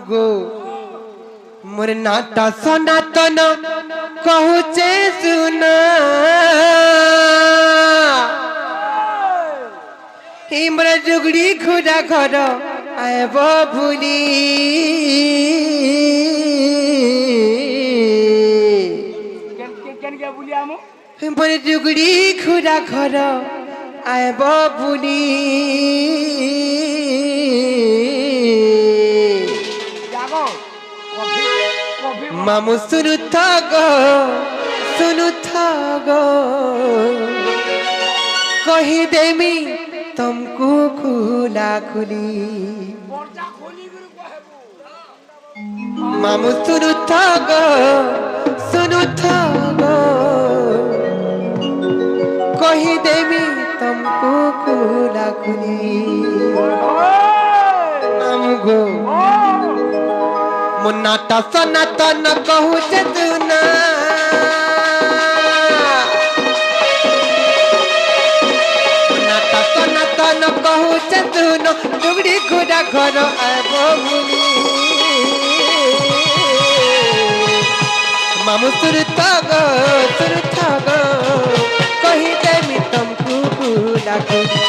गो मोर नाटा सनातन कहूचे सुना हिमरा जुगड़ी खुदा घर आयब भूली हिमरा जुगड़ी खुदा घर आयब भूली मामू सुनु गो कही देमी तुमको खुला खुली मामू सुनु गो कही देमी तुमको खुला खुली मामू गो मुन्नाटा सनातन कहू चतुना मुन्नाटा सनातन कहू चतुन जुगड़ी खुदा घर आब भूली मामू सुरथ गो कही देमी तुमको खुला खुली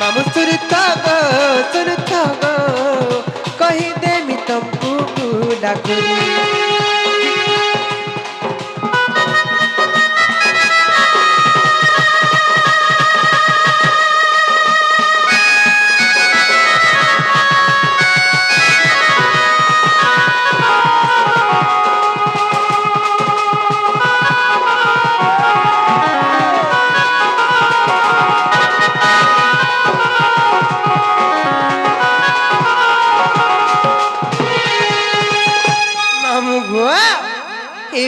मामू सुरथ गो कही देमी तुमको खुला खुली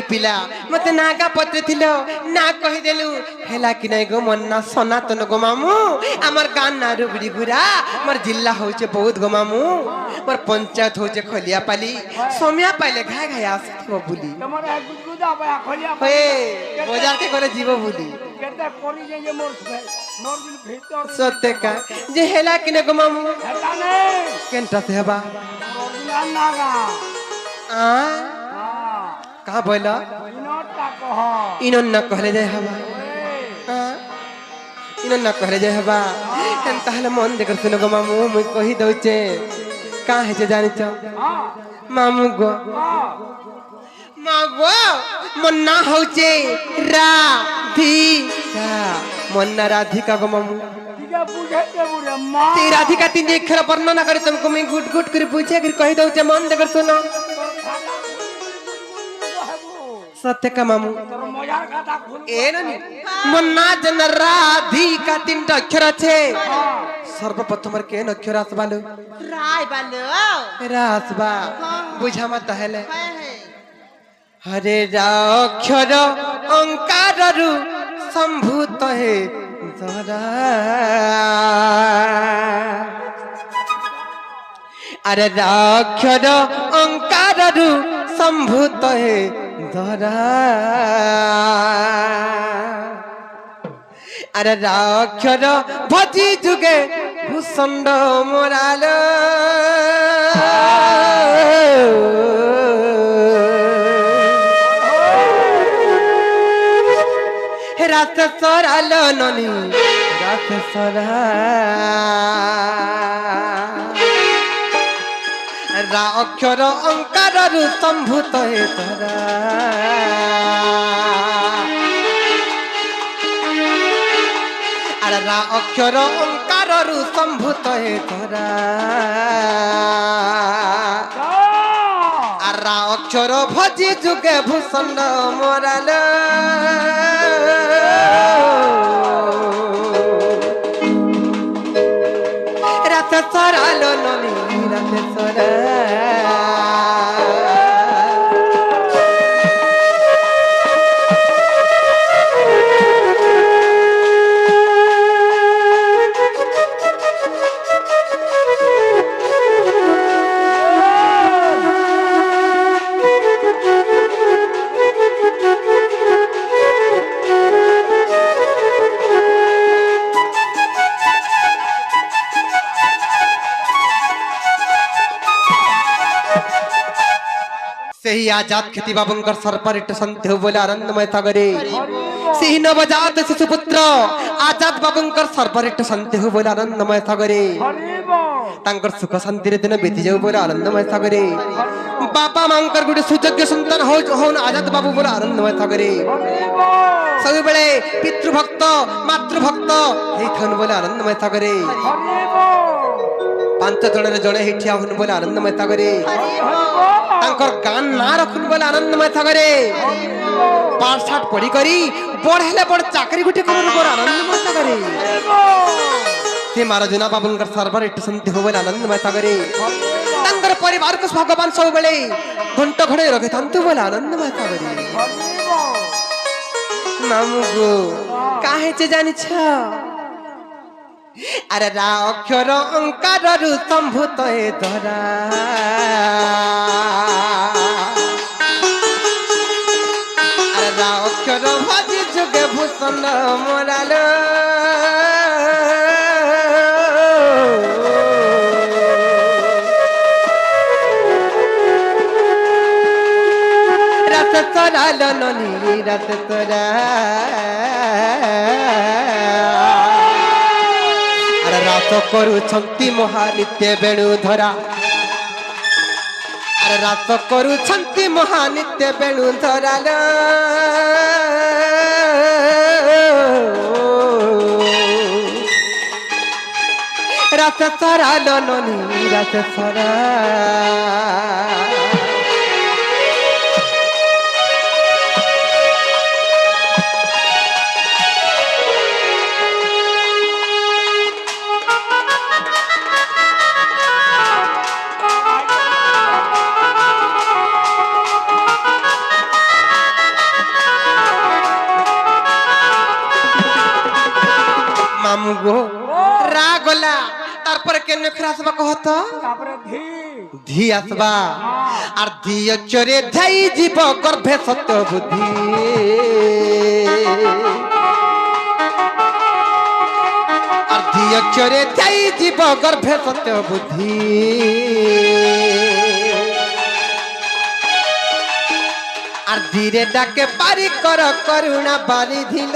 पिला मत नागा पत्र थिलो ना कहि देलु हेला कि नै गो मन ना सनातन गो मामू हमर गान ना रुगड़ी घुरा मोर जिल्ला होचे बहुत गो मामू मोर पंचायत होचे खलिया पाली सोमिया पाइले घाय घाय आसथिबो बुली तमर गुदगुदा पाया खलिया हे बाजार के करे जीवो बुली केते कोरी जे मोर बिन भीतर सत्य का जे हेला कि नै गो मामू हेला नै केनटा से हेबा ओरिजिनल नागा आ कहाँ बोला इनन न कहले जाय हवा इनन न कहले जाय हवा ताहले मन देकर सुनो गो मामू मुई कहि दउचे का है जे जानि छ मामू गो मन्ना होचे राधिका मन्ना राधिका गो मामू ते राधिका तीन अक्षर वर्णन करे तुमको मैं गुट गुट कर पूछे कर कहि दउचे मन देकर सुनो सत्य का मामू मन्ना जन राधिका तीन अक्षर छे सर्वप्रथम केन अक्षर आसबालो राय बालो रासबा बुझा मत हेले हरे अक्षर अंकार रु संभूत है जरा अरे अक्षर अंकार रु संभूत है धरा अरे अक्षर भजी जुगे भूषण मोराल रात सराल ननी रात सरा अक्षर अंकार रु संभूत है धरा अरे अक्षर अंकार रु संभूत है धरा अरे अक्षर भजी जुगे भूषण मोराल रात सराल ननी रात सरा ସେହି ଆଜାଦ କ୍ଷିତି ବାବୁଙ୍କର ସରପାରିଟ ଶାନ୍ତି ହଉ ବୋଲି ଆନନ୍ଦମୟ ସାଗରେ ସେହି ନବଜାତ ଶିଶୁ ପୁତ୍ର ଆଜାଦ ବାବୁଙ୍କର ସରପାରିଟ ଶାନ୍ତି ହଉ ବୋଲି ଆନନ୍ଦମୟ ସାଗରେ ହରିବ ତାଙ୍କର ସୁଖ ଶାନ୍ତିରେ ଦିନ ବିତି ଯାଉ ବୋଲି ଆନନ୍ଦମୟ ସାଗରେ ବାପା ମାଙ୍କର ଗୋଟେ ସୁଯୋଗ୍ୟ ସନ୍ତାନ ହଉନ ଆଜାଦ ବାବୁ ବୋଲି ଆନନ୍ଦମୟ ସାଗରେ ହରିବ ସବୁବେଳେ ପିତୃଭକ୍ତ ମାତୃଭକ୍ତ ହେଇଥାଉନ ବୋଲି ଆନନ୍ଦମୟ ସାଗରେ ହରିବ ପାଞ୍ଚ ଜଣରେ ଜଣେ ହେଇଠିଆ ହଉନ ବୋଲି ଆନନ୍ଦମୟ ସାଗରେ ହରିବ ତାଙ୍କର ଗାଁ ନାଁ ରଖୁନ ବୋଲି ଆନନ୍ଦମୟ ସାଗରେ ପାଠ ସାଠ ପଢି କରି ବଡ ହେଲେ ବଡ ଚାকରି ଗୋଟେ କରନ ବୋଲି ଆନନ୍ଦମୟ ସାଗରେ ସେ ମାରଜୁନା ବାବୁଙ୍କର ସର୍ଭର ଏଠୁ ଶାନ୍ତି ହବ ବୋଲି ଆନନ୍ଦମୟ ସାଗରେ ତାଙ୍କର ପରିବାରକୁ ଭଗବାନ ସବୁବେଳେ ଘଣ୍ଟ ଘୋଡେଇ ରଖିଥାନ୍ତୁ ବୋଲି ଆନନ୍ଦମୟ ସାଗରେ ମାମୁଗୋ କାहे ଯେ ଜାଣିଛ ଆରେ ରା ଅକ୍ଷର ଅଙ୍କାରରୁ ସମ୍ଭୂତ ଏ ଧରା ଆରେ ରା ଅକ୍ଷର ଭାଜି ଯୁগে ଭୂଷଣ ମରାଲ রাত তোরা লননি রাত তোরা আরে রাত করুছন্তি মহানিত্য বেণু ধরা আরে রাত করুছন্তি মহানিত্য বেণু ধরাল রাত তোরা লননি রাত তোরা মামুগো রাগলা তারপরে কেন আসবা কহত তারপরে ধি ধি আসবা আর ধি অক্ষরে ধাই জীব গর্ভে সত্য বুদ্ধি আর ধি অক্ষরে ধাই জীব গর্ভে সত্য বুদ্ধি আর ধীরে ডাকে পারি কর করুণা বাড়ি দিল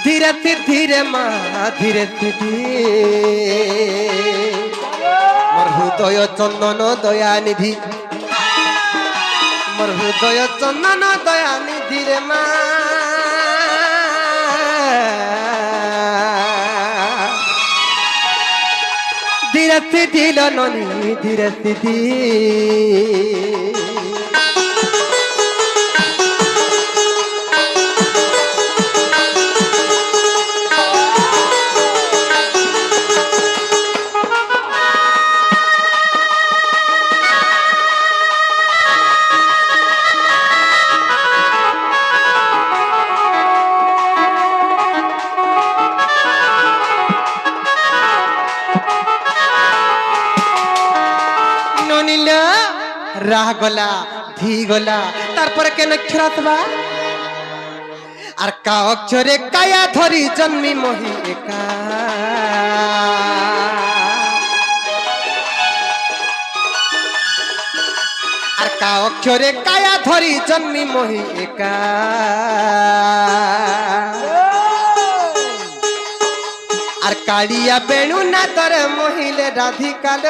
ধীরে ধীরে মা ধীরে ধীরে মোর হৃদয় চন্দন দয়া নিধি মোর হৃদয় চন্দন দয়া নিধি রে মা ধীরে ধীরে ননি ধীরে ধীরে রাহ গলা ধি গলা তারপরে কেন অক্ষর আসবা আর কা অক্ষরে কায়া ধরি জন্মি মহি একা আর কা অক্ষরে কায়া ধরি জন্মি মহি একা আর কালিয়া বেণু না তরে মহিলে রাধিকাল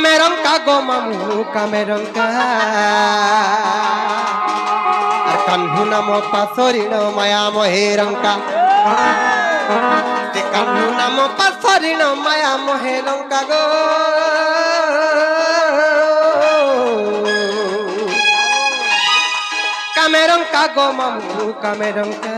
কামেরঙ্কা গো মামু কামেরঙ্কা আর কাহ্নু নাম পাশরিণ মায়া মহেরঙ্কা কাহ্নু নাম পাশরিণ মায়া মহেরঙ্কা গো কামেরঙ্কা গো মামু কামেরঙ্কা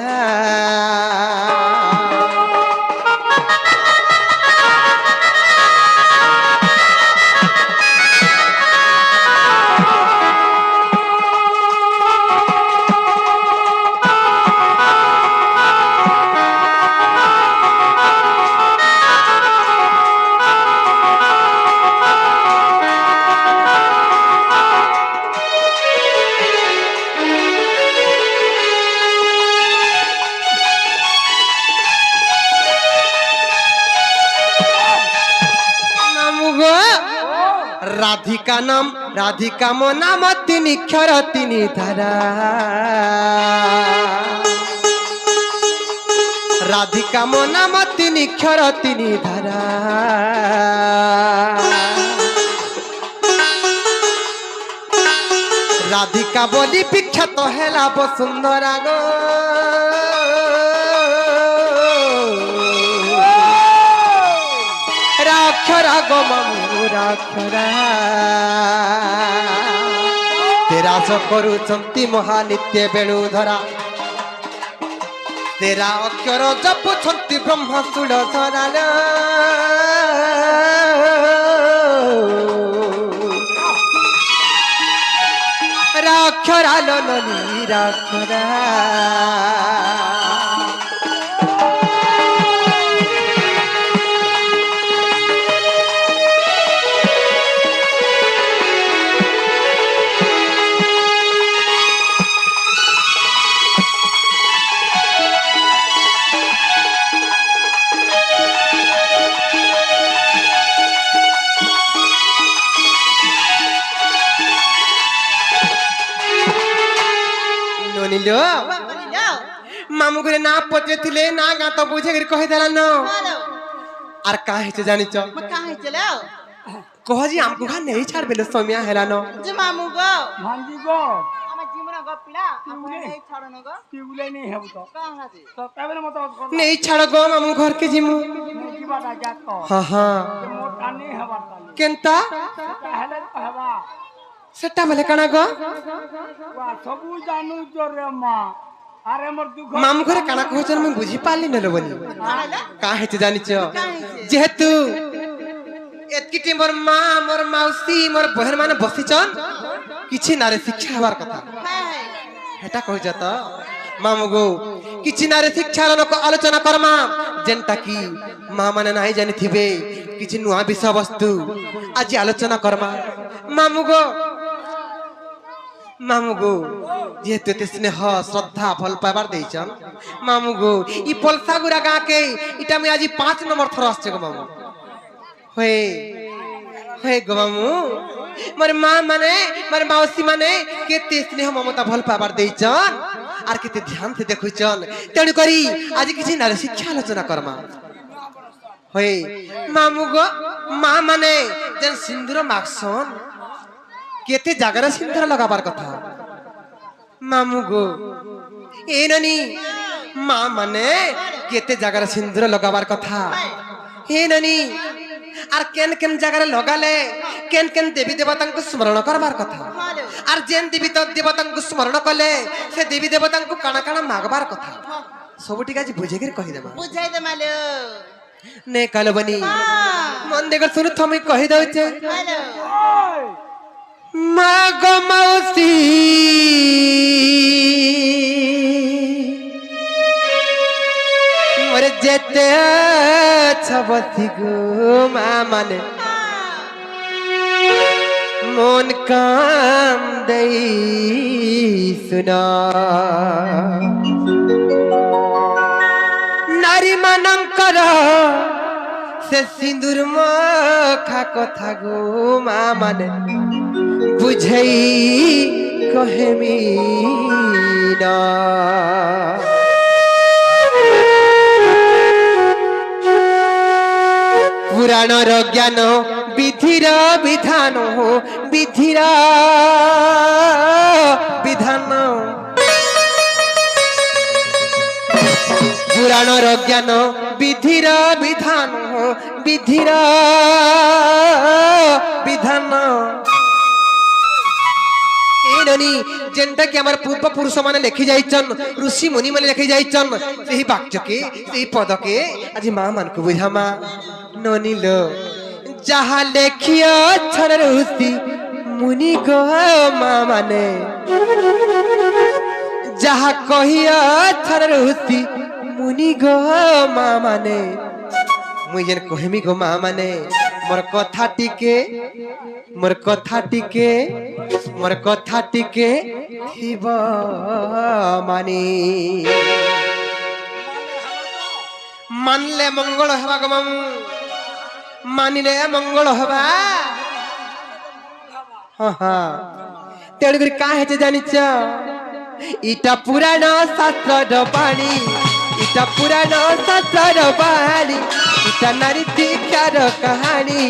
রাধিকা মো নাম তিনি ক্ষর তিনি ধারা রাধিকা মো নাম তিনি ক্ষর তিনি ধারা রাধিকা বলি বিখ্যাত হেলা বসুন্ধরা গো রাক্ষরা গো মামু রাক্ষরা তেরা କରୁଛନ୍ତି ମହାନିତ୍ୟ ବେଣୁ ଧରା ତେରା ଅକ୍ଷର ଜପୁଛନ୍ତି ବ୍ରହ୍ମ ସୁଡ଼ ଧରାଲ ରାକ୍ଷରା ଲଲନି ରାକ୍ଷରା মামু করে না পচে ଥିଲେ না গা তো বুঝে করে কহে দেলান আর কা হেছে জানিছ কহ জি আমকু খা নেই ছাড় বেলে সমিয়া হেলানো যে মামু গো ভাঞ্জি গো আমার জীবন গপিলা আপনি এই ছড়ন গো টিউলে নেই হেব তো কাঁ হাজি তো তবে মত নেই ছাড় গো মামু ঘর কে জিমু কি বাটা যাত তো হ্যাঁ হ্যাঁ মোর কানে হেবার তালি কেনতা হেলে হেবা সেটা বলে কানা গো वा सबु जानू जोरे मां अरे मोर दुख মামু ঘরে কানা কহছন আমি বুঝি পারলি না বলি কা হেছে জানিছ যেহেতু এতকিটি মোর মা মোর মাউসি মোর বহের মানে বসিছন কিছু নারে শিক্ষা হবার কথা হেটা কইছ তো মামু গো কিছু নারে শিক্ষা আলোচনা করমা যেনটা কি মা মানে নাই জানি থিবে কিছু নয়া বিষয়বস্তু আজি আলোচনা করমা মামু গো যেহেতু এতে স্নেহ শ্রদ্ধা ফল পাইবার দিয়েছন মামু গো ই পলসা গুড়া গাঁকে এটা আমি আজি 5 নম্বর থর আসছে গো মামু হয়ে হয়ে গো মামু মোর মা মানে মোর মাউসি মানে কেতে স্নেহ মমতা ফল পাইবার দিয়েছন আর কেতে ধ্যান সে দেখুছন তেণু করি আজি কিছু নারী শিক্ষা আলোচনা করমা হয়ে মামু গো মা মানে যেন সিন্দুর মাখছন কেতে জায়গার সিন্দুর লাগাবার কথা মামু গো এই নানি মা মানে কেতে জায়গার সিন্দুর লাগাবার কথা হে নানি আর কেন কেন জায়গায় লগালে কেন কেন দেবী দেবতাଙ୍କୁ স্মরণ করবার কথা আর যেন দেবী দেবতাଙ୍କୁ স্মরণ কলে সে দেবী দেবতাଙ୍କୁ কানা কানা মাগবার কথা সবটি কাজ বুঝে করে কহি দেবা বুঝাই দে মালো নে কালবনি মন দেখর শুনু তুমি কহি দউছে হ্যালো মা গো মাউসি মোরে যেতে ছবতি গো মা মানে মন কাম দেই শুনা নারী মানঙ্কর সে সিন্দুর মখা কথা গো মা মানে বুঝাই কহেমি না পুরাণর জ্ঞান বিধির বিধান বিধির বিধান পুরাণর জ্ঞান বিধির বিধান বিধির বিধান যেটা কি আমার পূর্বপুরুষ মানে লেখি যাইছন ঋষি মুনি মানে লেখি যাইছন সেই বাক্যকে সেই পদকে আজ মা মানকু বুঝামা ননিল যাহা লেখিয়া ছড় ঋষি মুনি গো মা মানে যাহা কহিয়া ছড় ঋষি মুনি গো মা মানে মুই যেন কহিমি গো মা মানে মোর কথা টিকে থিব মানি মানলে মঙ্গল হবা গো মামু মানিলে মঙ্গল হবা हाँ हाँ तेणुकर का है जानिच इटा पुराण शास्त्र बाणी इटा पुराण शास्त्र बाणी इटा नारी दीक्षार कहानी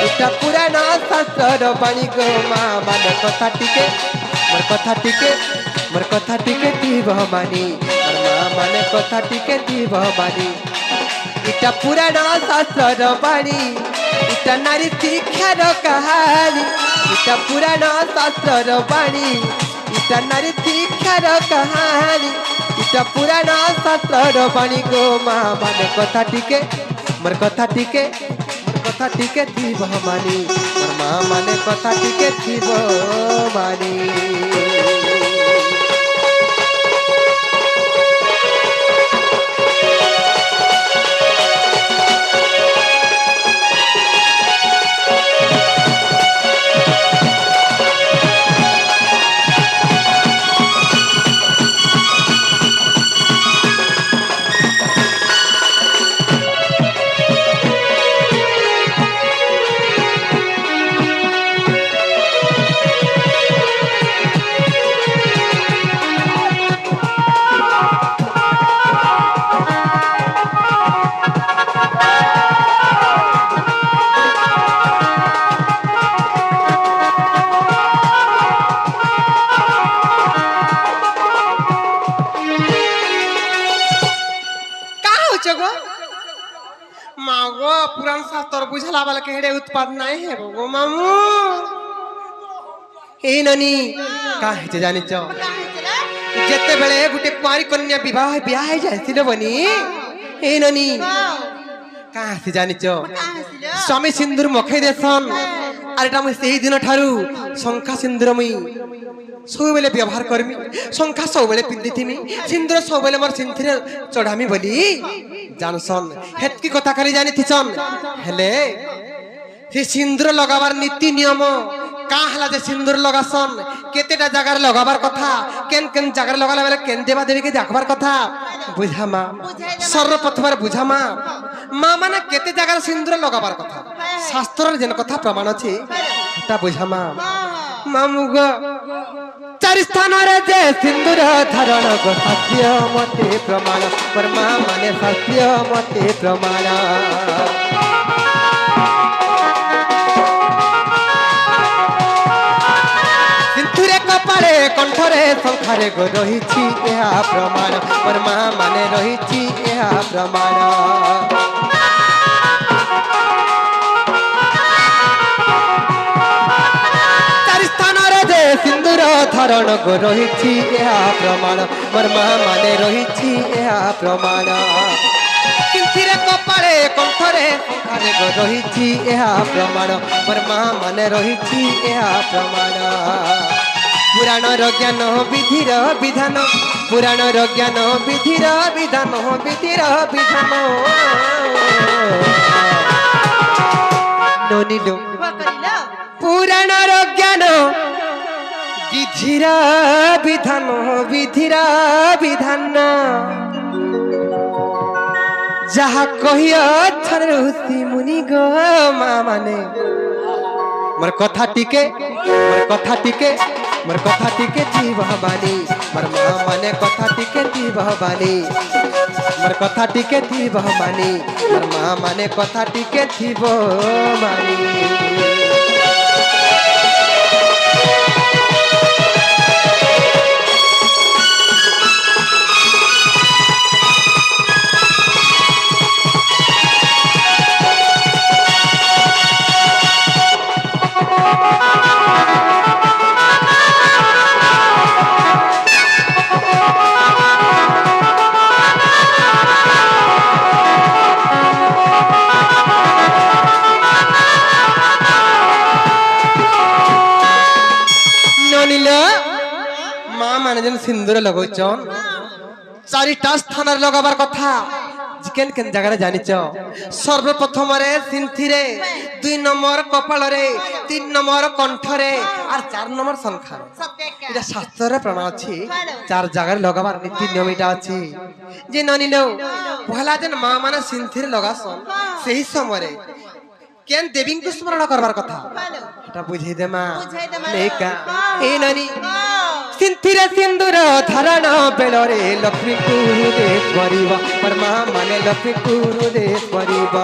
इटा पुराण शास्त्र बाणी गो माँ मान कथा टिके मोर कथा टिके मोर कथा टिके दीव मानी मोर माँ माने कथा टिके दीव मानी इटा पुराण शास्त्र बाणी इटा नारी दीक्षार कहानी इटा पुराण शास्त्र बाणी इटा नारी दीक्षार कहानी इटा पुराण शास्त्र बाणी गो माँ मान कथा टिके मोर कथा टिके मोर कथा टिके थीब मानी मोर माँ माने कथा टिके थीब मानी मागो पुराण शास्त्र बुझला वाला के हेडे उत्पाद नहीं है गो मामू ए ननी का है जानि छ जेते बेले गुटे कुआरी कन्या विवाह बियाह जायसिलो बनी ए ननी का से जानि छ स्वामी सिंदूर मखै देसन आरेटा म सेही दिन ठारू शंखा सिंदूर मई सब बेले व्यवहार करमी शंखा सब बेले पिंदिथिमी सिंदूर सब बेले मोर सिंथिरे चढ़ामी बोली जानसन हेतकी कथा खाली जानि थिसन हेले से सिंदूर लगाबार नीति नियम का हला जे सिंदूर लगासन केतेटा जगार लगाबार कथा केन केन जगार लगाला बेले केन देवा देवी के देखबार कथा बुझा मा सर्वप्रथम बुझा मा माँ माने केते जगार सिंदूर लगाबार कथा शास्त्र जेन कथा प्रमाण अछि ता बुझा मा मामुग चारि स्थान रे जे सिंदूर धारण गो सत्य मते प्रमाण परमा माने सत्य मते प्रमाण सिंदूरे कपाळे कंठरे शंखारे गो रहिछि एहा प्रमाण परमा माने रहिछि एहा प्रमाण सिंदूर धारण गो रहिछि एहा प्रमाण मर्मा माने रहिछि एहा प्रमाण किंतिरे कपाळे कंठरे शंखारे गो रहिछि एहा प्रमाण मर्मा माने रहिछि एहा प्रमाण पुराणर ज्ञान विधिर विधान पुराणर ज्ञान विधिर विधान विधिर विधान ननिलो पुराणर ज्ञान विधिरा विधान विधिरा विधान जहा कहियो ऋषि मुनि गो माँ माने मोर कथा टिके मोर कथा टिके मोर कथा टिके जीव बानी मोर माँ माने कथा टिके जीव बानी मोर कथा टिके जीव बानी मोर माँ माने कथा टिके जीव बानी सिंदूर लगौचन चारिटा स्थान लगाबार कथा केन केन जगह जानिच सर्वप्रथम रे सिंथिरे 2 नंबर कपाल रे 3 नंबर कंठ रे और 4 नंबर शंखा इटा शास्त्र रे प्रमाण अछि 4 जगह लगाबार नीति नियम इटा अछि जे ननिलो पहला दिन मां माने सिंथिरे लगासन सही समय रे কেন দেবীଙ୍କୁ স্মরণ করবার কথা ভালো এটা বুঝাই দে মা বুঝাই দে মা। নেকা এই নানি সিন্থিরে সিন্দুর ধারণ বেলরে লক্ষ্মীଙ୍କୁ হৃদয় করিব পর মা মানে লক্ষ্মীଙ୍କୁ হৃদয় করিব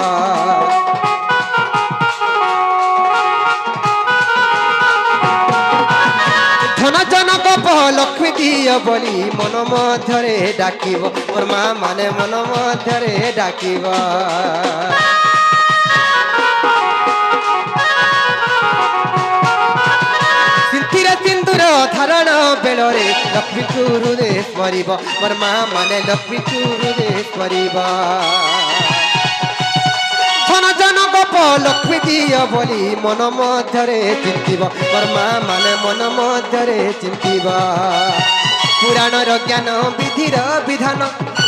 ধন জনক লক্ষ্মী দিয় বলি মন মধ্যরে ডাকিব মোর মা মানে মন মধ্যরে ডাকিব সিন্থিরে সিন্দুর ধারণ বেলরে লক্ষ্মীଙ୍କୁ হৃদয় করিব মোর মা মানে লক্ষ্মীଙ୍କୁ হৃদয় করিব ধন জনক লক্ষ্মী দিয় বলি মন মধ্যরে চিন্তিব মোর মা মানে মন মধ্যরে চিন্তিব পুরাণর জ্ঞান বিধির বিধান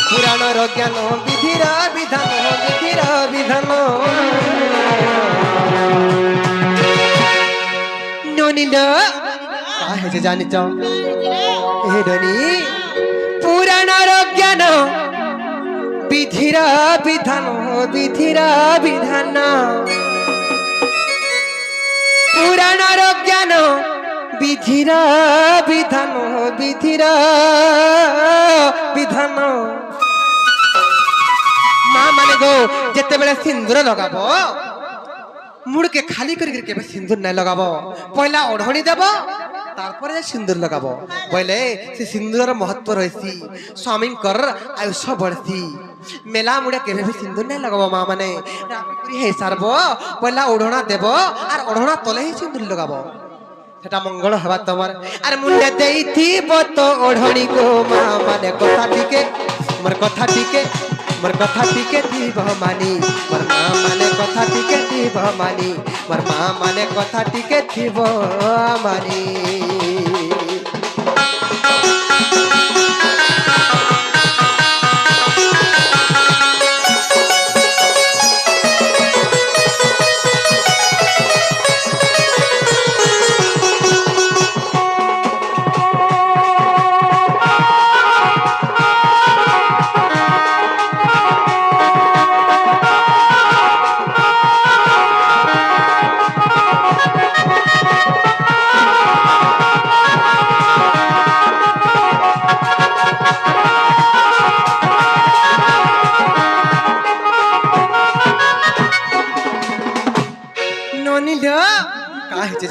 পুরাণর জ্ঞান বিধির বিধান বিধির বিধান ননিল কাহে জানিছ হে ননি পুরাণর জ্ঞান বিধির বিধান বিধির বিধান পুরাণর জ্ঞান বিধির বিধান বিধির বিধান মা মানে গো যেতেবেলে সিন্দুর লগাব মুড়কে খালি করে কেবে সিন্দুর নাই লগাব পয়লা ওढ़णी দেব তারপরে সিন্দুর লগাব বলে সে সিন্দুরের মহত্ব রয়েছে স্বামীঙ্কর আয়ুষ বড়ছি মেলা মুড়ে কেবে भी সিন্দুর নাই লগাব মা মানে রাত্রি হে সারব পয়লা ওढ़ଣା দেব আর ওढ़ଣା তলে হি সিন্দুর লগাব সেটা মঙ্গল হবা তোমার আর মুন্ডে দেইথিব তো ওढ़णी গো মা মানে কথা টিকে মোর কথা টিকে মোর কথা টিকে দিব মানি মোর মা মানে কথা টিকে দিব মানি মোর মা মানে কথা টিকে দিব মানি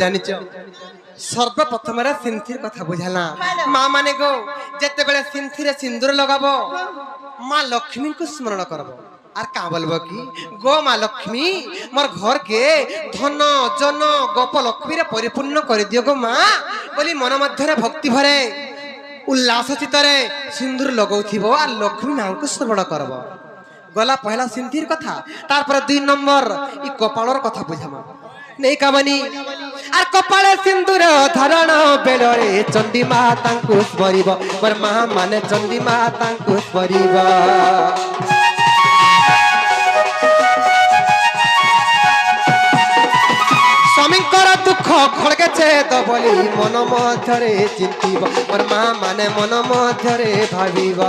জানিছ সর্বপ্রথমে সিন্থির কথা বুঝালা মা মানে গো যেতেবেলে সিন্থিরে সিন্দুর লগাব মা লক্ষ্মীকে স্মরণ করব আর কা বলবো কি গো মা লক্ষ্মী মোর ঘরকে ধন জন গোপ লক্ষ্মীরে পরিপূর্ণ করে দিও গো মা বলি মন মধ্যে ভক্তি ভরে উল্লাস চিত্তরে সিন্দুর লগাউথিব আর লক্ষ্মী মাকে স্মরণ করব গলা পহলা সিন্থির কথা তারপরে 2 নম্বর ই কপালর কথা বুঝামা নেই কামানি আর কপালে সিন্দুর ধারণ বেলরে চণ্ডী মাতাଙ୍କୁ স্মরিব মোর মা মানে চণ্ডী মাতাଙ୍କୁ স্মরিব স্বামীঙ্কর দুঃখ খড়গেছে তো বলি মন মধ্যরে চিন্তিব মোর মা মানে মন মধ্যরে ভাবিব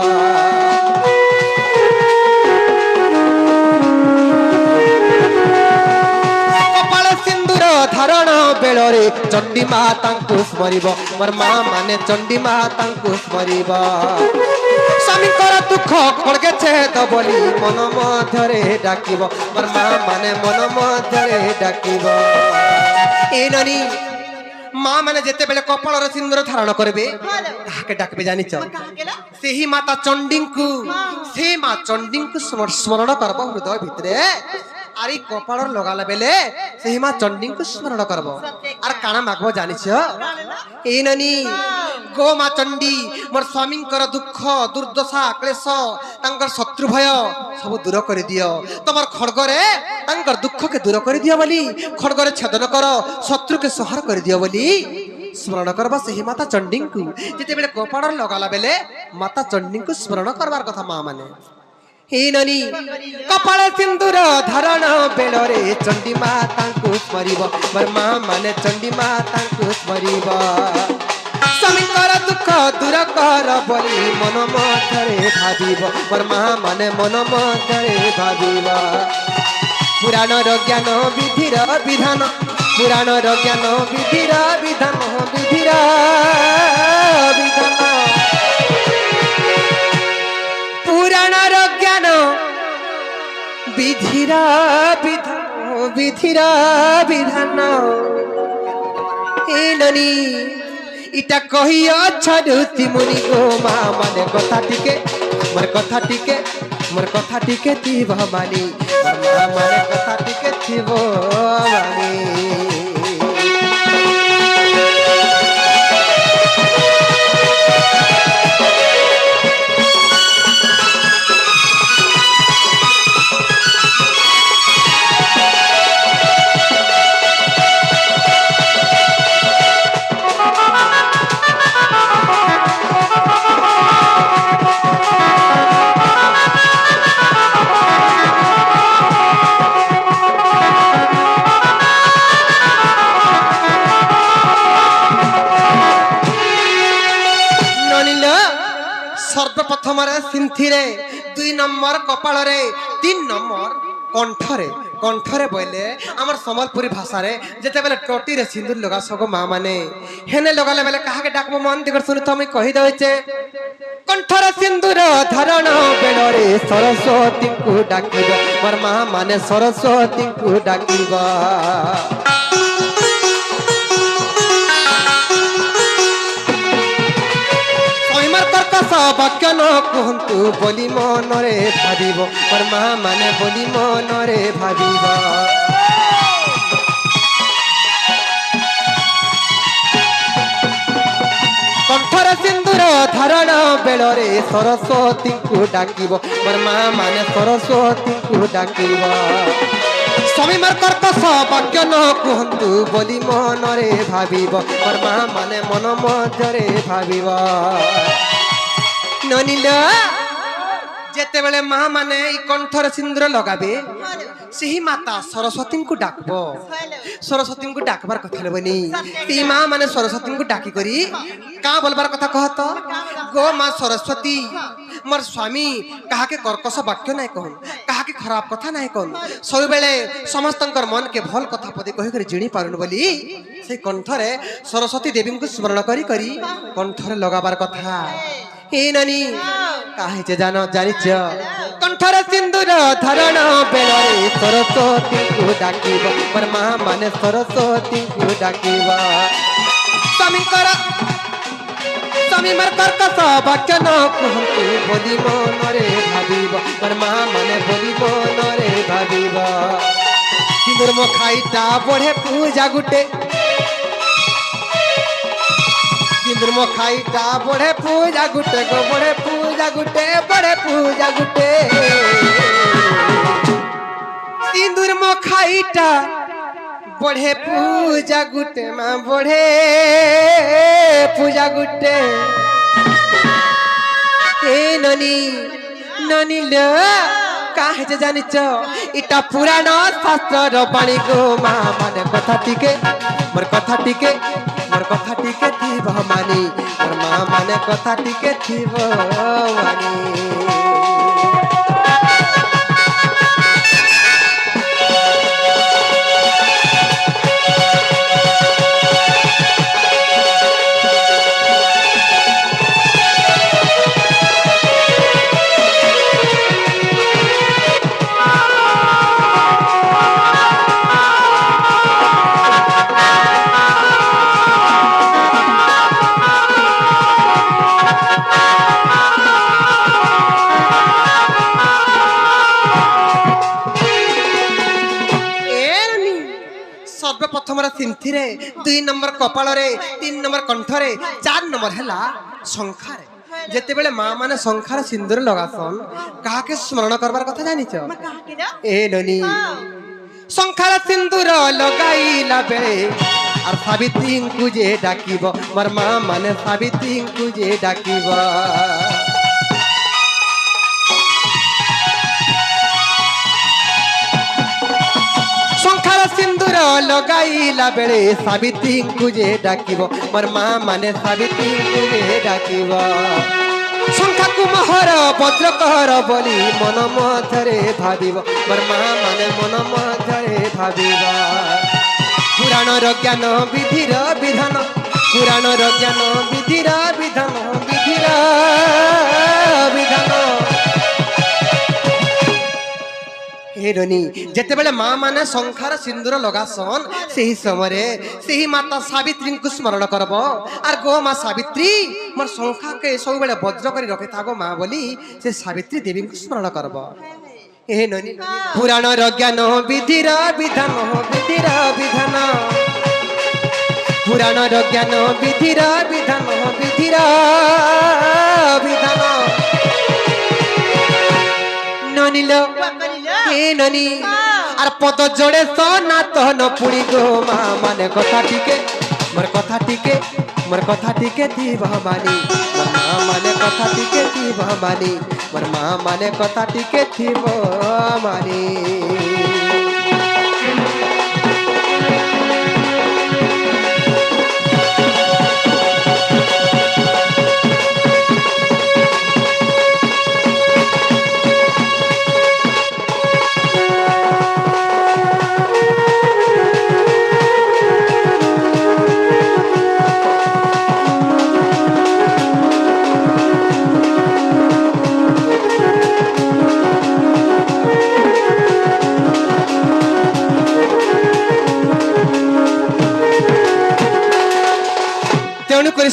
ধারণ বেলরে চণ্ডী মাতাଙ୍କୁ স্মরিব মোর মা মানে চণ্ডী মাতাଙ୍କୁ স্মরিব স্বামীঙ্কর দুঃখ খড়গেছে তো বলি মন মধ্যরে ডাকিব মোর মা মানে মন মধ্যরে ডাকিব এই ননি মা মানে যেতেবেলে কপালর সিন্দুর ধারণ করবে কাকে ডাকবে জানিছ সেই মাতা চণ্ডীଙ୍କୁ সেই মা চণ্ডীଙ୍କୁ স্মরণ করব হৃদয় ভিতরে আর এই কপালর লগালা বেলে সেই মা চণ্ডীଙ୍କୁ স্মরণ করব আর কানা মাগবো জানিছ এই ননি গো মা চণ্ডী মোর স্বামীঙ্কর দুঃখ দুর্দশা ক্লেশ তাঙ্কর শত্রু ভয় সব দূর করে দিও তোমার খড়গরে তাঙ্কর দুঃখকে দূর করে দিও বলি খড়গরে ছেদন কর শত্রুকে সংহার করে দিও বলি স্মরণ করবা সেই মাতা চণ্ডীଙ୍କୁ যেতেবেলে কপালর লগালা বেলে মাতা চণ্ডীଙ୍କୁ স্মরণ করবার কথা মা মানে এই ননি কপালে সিন্দুর ধারণ বেলরে চণ্ডী মাতাଙ୍କୁ স্মরিব মোর মা মানে চণ্ডী মাতাଙ୍କୁ স্মরিব স্বামীঙ্কর দুঃখ দূর কর বলি মন মধ্যরে ভাবিব মোর মা মানে মন মধ্যরে ভাবিব পুরাণর জ্ঞান বিধির বিধান পুরাণর জ্ঞান বিধির বিধান বিধির বিধান পুরাণর জ্ঞান বিধির বিধান বিধির বিধান ননি ইটা কহিয়াছ ঋষি মুনি গো মা মানে কথা টিকে মোর কথা টিকে থিব মানি মোর মা মানে কথা টিকে থিব মানি সর্বপ্রথমরে সিন্থিরে 2 নম্বর কপালরে 3 নম্বর কণ্ঠরে কণ্ঠরে বইলে আমার সম্বলপুরী ভাষারে যেতেবেলে টটিরে সিন্দুর লগা সগো মা মানে হেনে লগালে বেলে কাহাকে ডাকবো মন দিগর শুনি তো আমি কহি দউছে কণ্ঠরে সিন্দুর ধরণ বেলরে সরস্বতীଙ୍କୁ ডাকিব মোর মা মানে সরস্বতীଙ୍କୁ ডাকিব বাক্য ন কুহন্তু বলি মনরে ভাবিব মোর মা মানে বলি মনরে ভাবিব কণ্ঠরে সিন্দুর ধারণ বেলরে সরস্বতীଙ୍କୁ ডাকিব মোর মা মানে সরস্বতীଙ୍କୁ ডাকিব স্বামীমার কর্কশ বাক্য ন কুহন্তু বলি মনরে ভাবিব মোর মা মানে মন মধ্যরে ভাবিব ননিল যেতেবেলে মা মানে এই কণ্ঠরে সিন্দুর লগাবে ସେହି ମାତା ସରସ୍ୱତୀଙ୍କୁ ଡାକବ ସରସ୍ୱତୀଙ୍କୁ ଡାକବାର କଥା ହେବନି ସେଇ ମା ମାନେ ସରସ୍ୱତୀଙ୍କୁ ଡାକି କରି କାଁ ବୋଲବାର କଥା କହ ତ ଗୋ ମା ସରସ୍ୱତୀ ମୋର ସ୍ୱାମୀ କାହାକେ କର୍କଶ ବାକ୍ୟ ନାଇଁ କହନ୍ କାହାକେ ଖରାପ କଥା ନାଇଁ କହନ୍ ସବୁବେଳେ ସମସ୍ତଙ୍କର ମନକେ ଭଲ କଥା ପଦେ କହି କରି ଜିଣି ପାରୁନ ବୋଲି ସେଇ କଣ୍ଠରେ ସରସ୍ୱତୀ ଦେବୀଙ୍କୁ ସ୍ମରଣ କରି କରି କଣ୍ଠରେ ଲଗାବାର କଥା ଏ ନାନୀ କାहे ଯେ ଜାଣିଛ কণ্ঠরে সিন্দুর ধরণ বেলরে সরস্বতীଙ୍କୁ ডাকিব মোর মা মানে সরস্বতীଙ୍କୁ ডাকিব স্বামীমার কর্কশ বাক্য ন কুহন্তু বলি মনরে ভাবিব মোর মা মানে বলি মনরে ভাবিব সিন্দুর মো খাইটা বড়ে পূজা গুটে সিন্দুর মো খাইটা বড়ে পূজা গুটে গো বড়ে পূজা গুটে বড়ে পূজা গুটে সিন্দুর মো খাইটা বড়ে পূজা গুটে মা বড়ে পূজা গুটে হে ননি ননি ল কাহে যে জানিছ এটা পুরাণ শাস্ত্রর বাণী গো মা মানে কথা টিকে মোর কথা টিকে থিব মানি মোর মা মানে কথা টিকে থিব মানি প্রথমরা সিন্থিরে 2 নম্বর কপালরে 3 নম্বর কণ্ঠরে 4 নম্বর হেলা সংখ্যারে যেতেবেলে মা মানে সংখ্যার সিন্দুর লগাসন কাহাকে স্মরণ করবার কথা জানিছ এ ননি সংখ্যার সিন্দুর লগাইলা বেলে আর সাবিত্রীଙ୍କୁ যে ডাকিব মোর মা মানে সাবিত্রীଙ୍କୁ যে ডাকিব সংখ্যার সিন্দুর লগাইলা বেলে সাবিত্রীଙ୍କୁ যে ডাকিব মোর মা মানে সাবিত্রীଙ୍କୁ যে ডাকিব ଶଙ୍ଖାକୁ ମହର ବଜ୍ରକହର ବୋଲି ମନ ମଧ୍ୟରେ ଭାବିବ ମୋର ମା ମାନେ ମନ ମଧ୍ୟରେ ଭାବିବ ପୁରାଣର ଜ୍ଞାନ ବିଧିର ବିଧାନ ପୁରାଣର ଜ୍ଞାନ ବିଧିର ବିଧାନ ବିଧିର ବିଧାନ ହେରୋନି ଯେତେବେଳେ ମା ମାନେ ଶଙ୍ଖାର ସିନ୍ଦୁର ଲଗାସନ୍ ସେହି ସମୟରେ ସେହି ମାତା ସାବିତ୍ରୀଙ୍କୁ ସ୍ମରଣ କରବ ଆର୍ ଗୋ ମା ସାବିତ୍ରୀ ମୋର ଶଙ୍ଖାକେ ସବୁବେଳେ ବଜ୍ର କରି ରଖିଥାବ ମା ବୋଲି ସେ ସାବିତ୍ରୀ ଦେବୀଙ୍କୁ ସ୍ମରଣ କରବ ହେରୋନି ପୁରାଣର ଜ୍ଞାନ ବିଧିର ବିଧାନ ବିଧିର ବିଧାନ ପୁରାଣର ଜ୍ଞାନ ବିଧିର ବିଧାନ ବିଧିର ବିଧାନ ନନିଲ হে ননি আর পদ জোড়ে সনাতন পুরি গো মা মানে কথা টিকে মোর কথা টিকে দিব মানি মোর মা মানে কথা টিকে দিব মানি মোর মা মানে কথা টিকে দিব মানি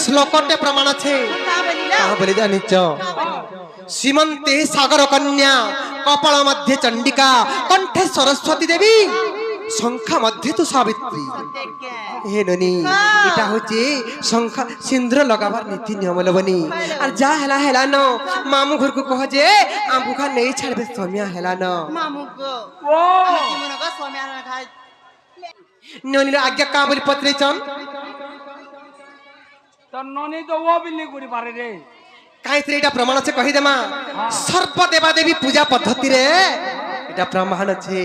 শ্লোকটে প্রমাণ আছে বলি জানিছ শ্রীমন্তী সাগর কন্যা কপাল মধ্যে চণ্ডিকা কণ্ঠে সরস্বতী দেবী শঙ্খা মধ্যে তো সাবিত্রী হে ননি এটা হচ্ছে শঙ্খা সিন্দুর লগাবার নীতি নিয়ম লবনি আর যা হেলা হেলা ন মামু ঘরকু কহ যে আমুখা নেই ছাড়বে সমিয়া হেলা ন ননির আজ্ঞা কা বলি পত্রেচন ননি তো ও বিলি করি পারে রে কাইতে এটা প্রমাণ আছে কহি দেমা সর্ব দেবা দেবী পূজা পদ্ধতি রে এটা প্রমাণ আছে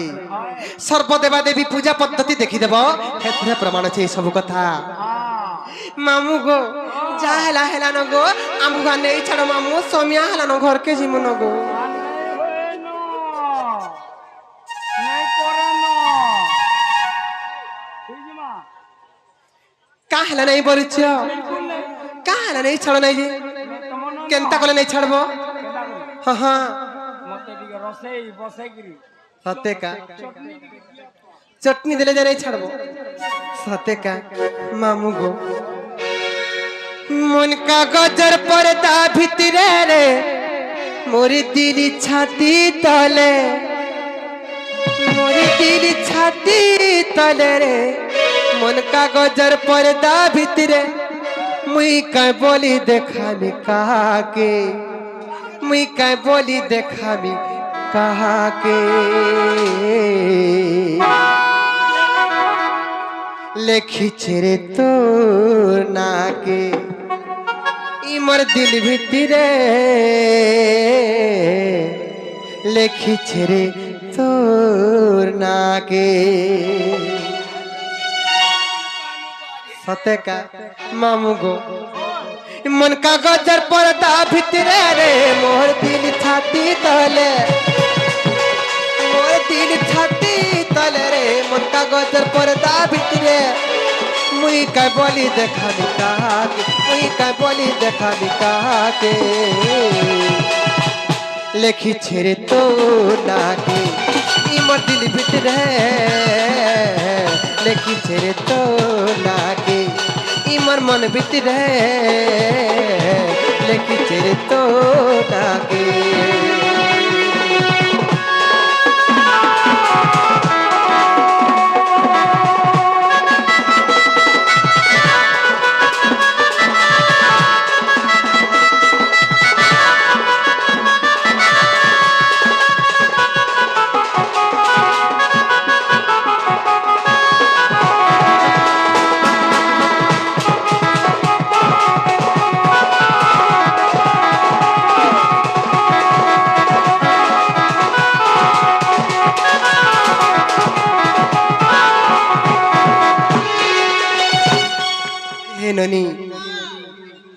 সর্ব দেবা দেবী পূজা পদ্ধতি দেখি দেব হেতরে প্রমাণ আছে এই সব কথা মামু গো যা হেলা হেলা ন গো আমু গা নেই ছাড়ো মামু সমিয়া হেলা ন ঘর কে জিমু ন গো নাই করে ন বুঝিমা কা হেলা নাই বলছ কা হেলা নাই ছাড়ো নাই যে কেনতা কলে নাই ছাড়বো হ্যাঁ হ্যাঁ মতে টিকে রসেই বসেগিরি সতে কা চটনি দিলে যে নাই ছাড়বো সতে কা মামু গো মন কাগজের পর্দা ভিতরে রে মোরি দিল ছাতি তলে মোরি দিল ছাতি তলে রে মন কাগজের পর্দা ভিতরে মুই কাই বলি দেখাবি কাহাকে মুই কাই বলি দেখাবি কাহাকে লেখিছে রে তোর নাকে ইমর দিল ভিতরে লেখিছে রে তোর নাকে সতে কা মামু গো মন কাগজের পর্দা ভিতরে রে মোর দিল ছাতি তলে মোর দিল ছাতি তলে রে মন কাগজের পর্দা ভিতরে মুই কাই বলি দেখাবি কাহাকে মুই কাই বলি দেখাবি কাহাকে লেখিছে রে তো নাকে ইমর দিল ভিতরে লেখিছে রে তো নাকে ইমর মন ভিতরে লেখিছে রে তো নাকে ননি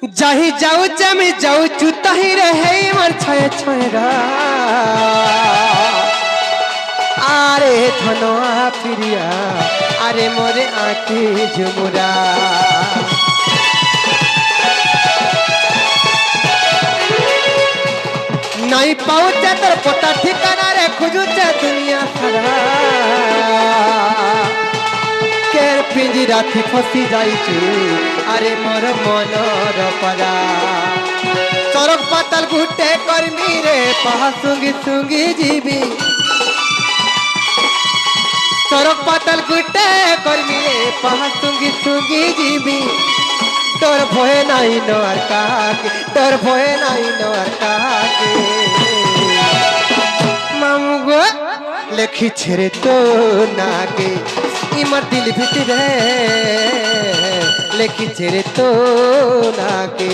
जाही जाऊ जमी जाऊ चुताही रहे मर छय छयरा आरे धनवा प्रिया आरे मोरे आँखी झुमुरा नहीं पाऊचे तर पता ठिकाना रे खोजुचे दुनिया सारा केर पिंजरा थी फसी जाइछु अरे मोर मनर परा चरक पाताल गुटे कर्मी रे पहा सुंगी सुंगी जीवी चरक पाताल गुटे कर्मी रे पहा सुंगी सुंगी जीवी তোর ভয়ে নাই নর কাকে তোর ভয়ে নাই নর কাকে মামু গো লেখিছে রে তো নাকে ইমার দিল ভিতরে লেখিছে রে তো নাকে